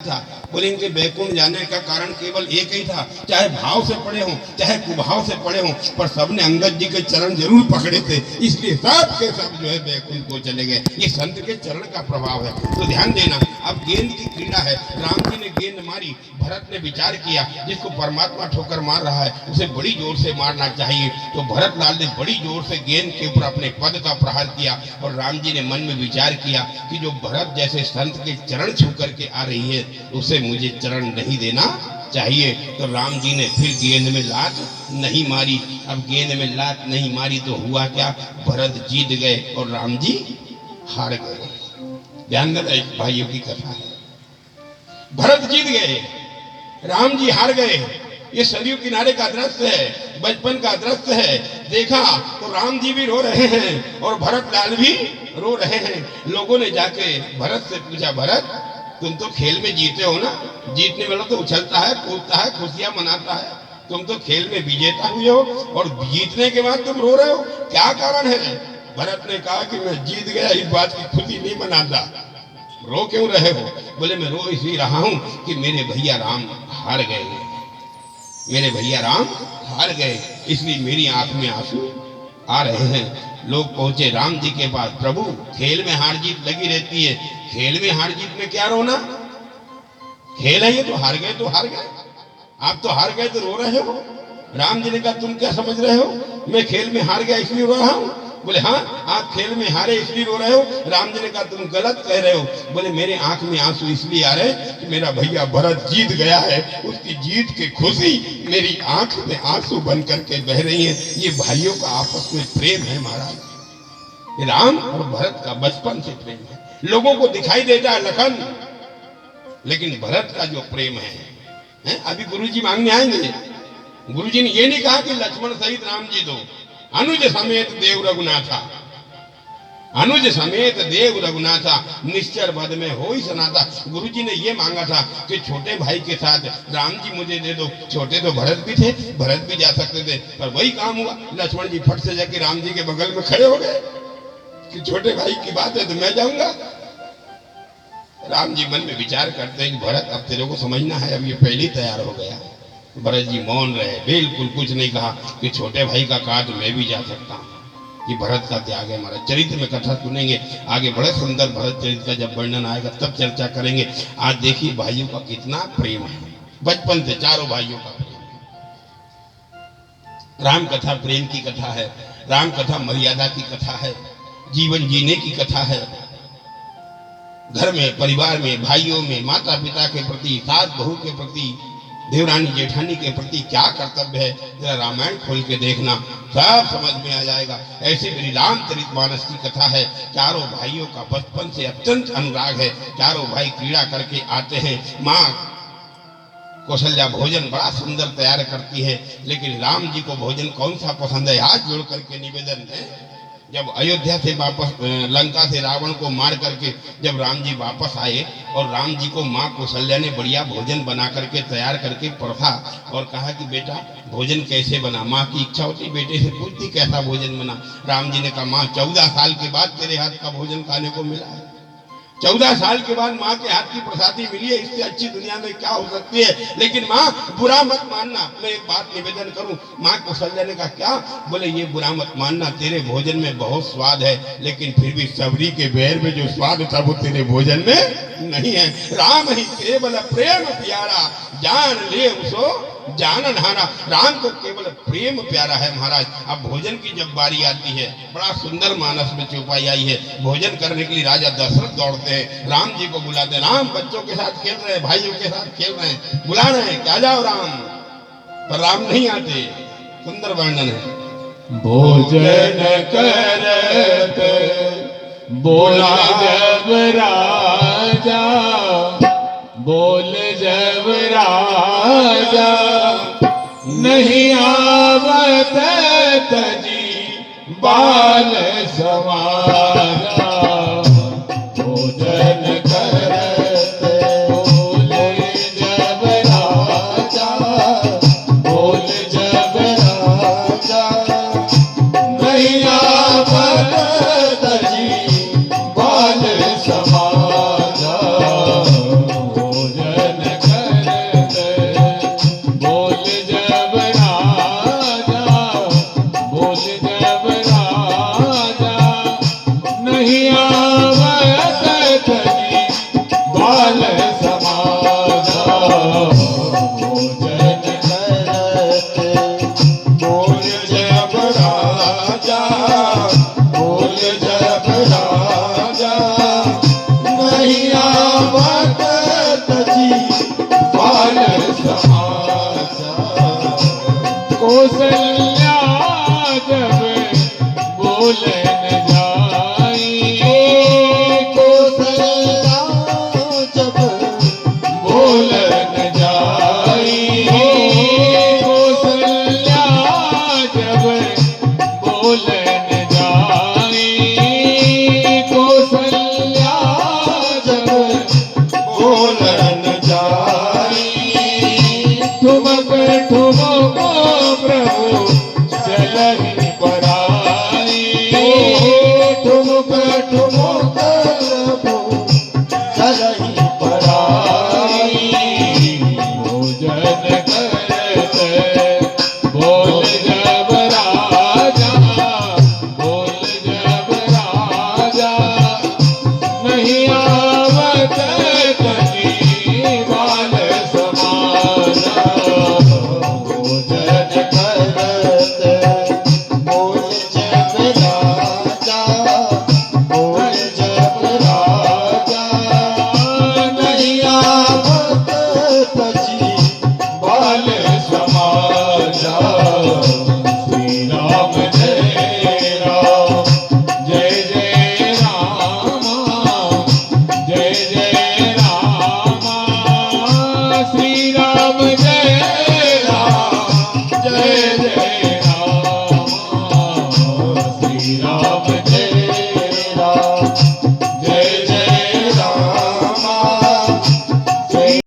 था। बोले इनके बैकुंठ जाने का कारण केवल एक ही था, चाहे भाव से पड़े हों चाहे कुभाव से पड़े हों, पर सबने अंगद जी के चरण जरूर पकड़े थे, इसलिए सब के सब जो है बैकुंठ को चले गए। ये संत के चरण का प्रभाव है। तो ध्यान देना, अब गेंद की क्रीड़ा है। राम जी ने गेंद मारी, भरत ने विचार किया जिसको परमात्मा ठोकर मार रहा है उसे बड़ी जोर से मारना चाहिए। तो भरत लाल ने बड़ी जोर से गेंद के ऊपर अपने पद का प्रहार किया और राम जी ने मन में विचार किया कि जो भरत जैसे संत के चरण छू करके आ रही है उसे मुझे चरण नहीं देना चाहिए। तो राम जी ने फिर गेंद में लात नहीं मारी। अब गेंद में लात नहीं मारी तो हुआ क्या, भरत जीत गए और राम जी हार गए। ध्यान देना, भाइयों की कथा है। भरत जीत गए, राम जी हार गए। ये सरयू किनारे का दृश्य है, बचपन का दृश्य है। देखा तो राम जी भी रो रहे हैं और भरत लाल भी रो रहे हैं। लोगों ने जाके भरत से पूछा, भरत तुम तो खेल में जीते हो ना, जीतने वाला तो उछलता है, कूदता है, खुशियां मनाता है, तुम तो खेल में विजेता हुए हो और जीतने के बाद तुम रो रहे हो, क्या कारण है? भरत ने कहा कि मैं जीत गया, इस बात की खुशी नहीं मनाता। रो क्यों रहे हो? बोले मैं रो इसलिए रहा हूं कि मेरे भैया राम हार गए, मेरे भैया राम हार गए, इसलिए मेरी आंख में आंसू आ रहे हैं। लोग पहुंचे राम जी के पास, प्रभु खेल में हार जीत लगी रहती है, खेल में हार जीत में क्या रोना, खेल है ये, तो हार गए तो हार गए, आप तो हार गए तो रो रहे हो। राम जी ने कहा तुम क्या समझ रहे हो, मैं खेल में हार गया इसलिए रो रहा हूं? बोले हाँ, आप खेल में हारे इसलिए रो रहे हो। राम जी ने कहा तुम गलत कह रहे हो। बोले मेरे आंख में आंसू इसलिए आ रहे कि मेरा भैया भरत जीत गया है, उसकी जीत की खुशी मेरी आंख में आंसू बन करके बह रही है। ये भाइयों का आपस में प्रेम है महाराज, राम और भरत का बचपन से प्रेम है। लोगों को दिखाई देता है लखन, लेकिन भरत का जो प्रेम है, अभी गुरुजी मांगने आएंगे। गुरुजी ने ये नहीं कहा कि लक्ष्मण सहित राम जी दो, अनुज समेत देव रघुनाथा, अनुज समेत देव रघुनाथा, निश्चर बद में हो ही सनाता। गुरुजी ने ये मांगा था कि छोटे भाई के साथ राम जी मुझे दे दो। छोटे तो भरत भी थे, भरत भी जा सकते थे, पर वही काम हुआ, लक्ष्मण जी फट से जाके राम जी के बगल में खड़े हो गए कि छोटे भाई की बात है तो मैं जाऊंगा। राम जी मन में विचार करते हैं कि भरत अब तेरे को समझना है, अब ये पहले ही तैयार हो गया। भरत जी मौन रहे, बिल्कुल कुछ नहीं कहा कि छोटे भाई का कहा तो मैं भी जा सकता हूँ। ये भरत का त्याग है। हमारा चरित्र में कथा सुनेंगे आगे, बड़े सुंदर भरत चरित्र का जब वर्णन आएगा तब चर्चा करेंगे। आज देखिए भाइयों का कितना प्रेम है, बचपन से चारों भाइयों का प्रेम है। राम कथा प्रेम की कथा है, राम कथा मर्यादा की कथा है, जीवन जीने की कथा है। घर में, परिवार में, भाइयों में, माता पिता के प्रति, सास बहू के प्रति, देवरानी जेठानी के प्रति क्या कर्तव्य है, जरा रामायण खोल के देखना, सब समझ में आ जाएगा। ऐसी मेरी रामचरितमानस की कथा है। चारों भाइयों का बचपन से अत्यंत अनुराग है। चारों भाई क्रीड़ा करके आते हैं। माँ कौशल्या भोजन बड़ा सुंदर तैयार करती है, लेकिन राम जी को भोजन कौन सा पसंद है? हाथ जोड़ करके निवेदन है। जब अयोध्या से वापस, लंका से रावण को मार करके जब राम जी वापस आए और राम जी को माँ कौशल्या ने बढ़िया भोजन बना करके तैयार करके परखा और कहा कि बेटा भोजन कैसे बना? माँ की इच्छा होती बेटे से पूछती कैसा भोजन बना। राम जी ने कहा माँ 14 साल के बाद तेरे हाथ का भोजन खाने को मिला है, 14 साल के बाद माँ के हाथ की प्रसादी मिली है, इससे अच्छी दुनिया में क्या हो सकती है। लेकिन माँ बुरा मत मानना, मैं एक बात निवेदन करूं। माँ कौशल्या ने कहा क्या? बोले ये बुरा मत मानना, तेरे भोजन में बहुत स्वाद है, लेकिन फिर भी सबरी के बैर में जो स्वाद था वो तेरे भोजन में नहीं है। राम ही केवल प्रेम प्यारा, जान ले उसो जानन हारा। राम को केवल प्रेम प्यारा है महाराज। अब भोजन की जब बारी आती है, बड़ा सुंदर मानस में चौपाई आई है। भोजन करने के लिए राजा दशरथ दौड़ते हैं, राम जी को बुलाते हैं। राम बच्चों के साथ खेल रहे हैं, भाइयों के साथ खेल रहे हैं, बुला रहे हैं क्या जाओ राम, पर राम नहीं आते। सुंदर वर्णन है। भोजन करत बोला जब राजा, बोल जब राजा, नहीं आवत तजी बाल समाजा। भोजन करत बोले जब राजा, बोल जब राजा, नहीं आवत तजी बाल समाजा। भोजन कौशल्या जब बोलन जाई, कौशल्या जब बोलन जाई, कौशल्या जब बोलन जाई, कौशल्या जब बोलन जाई, ठुमक ठुमको प्रभु चलहि पराई, ठुमक ठुमक प्रभु चलहि पराई, भोजन करत बोल जब राजा, बोल जब राजा, नहीं आवत कहीं बाल समाना, भोजन करत बोल जब राजा, बोल जब राजा, नहीं आवत